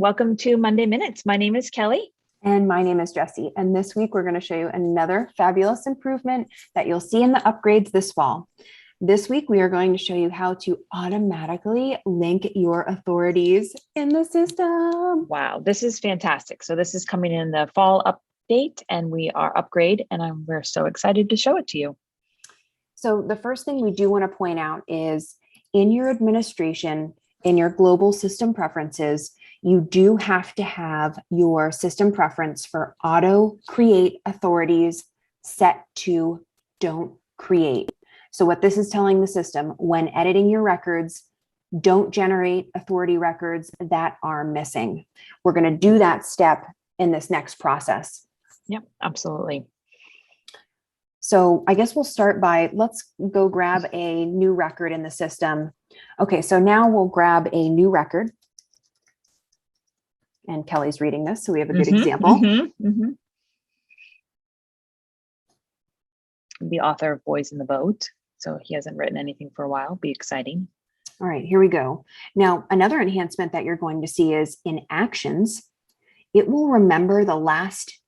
welcome to Monday Minutes. My name is Kelly. And my name is Jessie. And this week, we're going to show you another fabulous improvement that you'll see in the upgrades this fall. This week, we are going to show you how to automatically link your authorities in the system. Wow, this is fantastic. So this is coming in the fall update and we are upgrade and we're so excited to show it to you. So the first thing we do want to point out is in your administration, in your global system preferences, you do have to have your system preference for auto create authorities set to don't create. So what this is telling the system, when editing your records, don't generate authority records that are missing. We're going to do that step in this next process. Yep, absolutely. So I guess we'll start by, let's go grab a new record in the system. Okay, so now we'll grab a new record. And Kelly's reading this, so we have a good example. The author of Boys in the Boat. So he hasn't written anything for a while. Be exciting. All right, here we go. Now, another enhancement that you're going to see is in actions, it will remember the last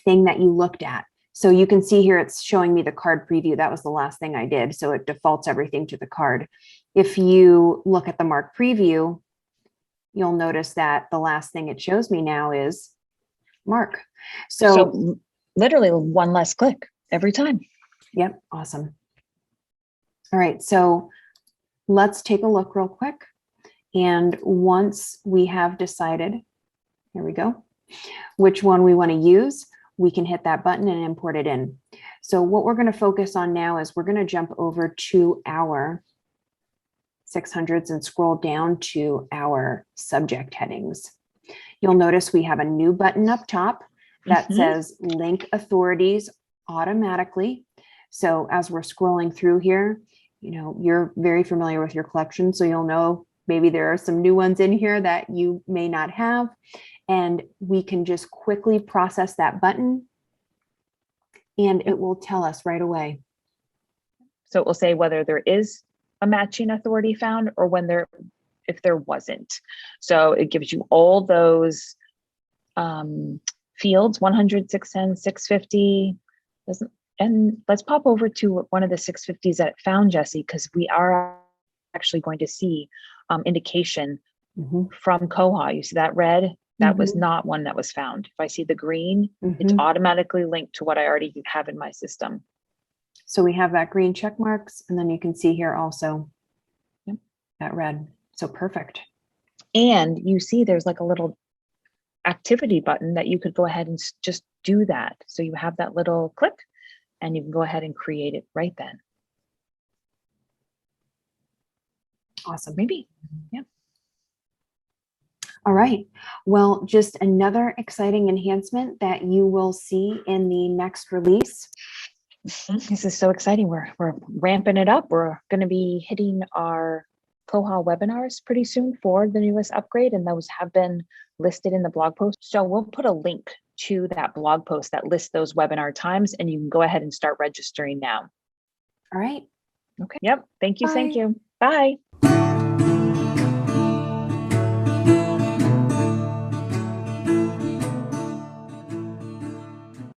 thing that you looked at. So you can see here, it's showing me the card preview. That was the last thing I did. So it defaults everything to the card. If you look at the mark preview, you'll notice that the last thing it shows me now is Mark. So literally one less click every time. Yep. Awesome. All right. So let's take a look real quick. And once we have decided, here we go, which one we want to use, we can hit that button and import it in. So what we're going to focus on now is we're going to jump over to our 600s and scroll down to our subject headings. You'll notice we have a new button up top that says link authorities automatically. So as we're scrolling through here, you know, you're very familiar with your collection, so you'll know maybe there are some new ones in here that you may not have. And we can just quickly process that button and it will tell us right away. So it will say whether there is a matching authority found or if there wasn't. So it gives you all those fields, 100, 610, 650. And let's pop over to one of the 650s that it found, Jessie, because we are actually going to see indication from Koha. You see that red? That was not one that was found. If I see the green, it's automatically linked to what I already have in my system. So we have that green check marks, and then you can see here also that red. So perfect. And you see there's like a little activity button that you could go ahead and just do that. So you have that little click and you can go ahead and create it right then. Awesome. Maybe. Yeah. All right. Well, just another exciting enhancement that you will see in the next release. This is so exciting. We're ramping it up. We're going to be hitting our Koha webinars pretty soon for the newest upgrade, and those have been listed in the blog post. So we'll put a link to that blog post that lists those webinar times, and you can go ahead and start registering now. All right. Okay. Yep. Thank you. Bye. Thank you. Bye.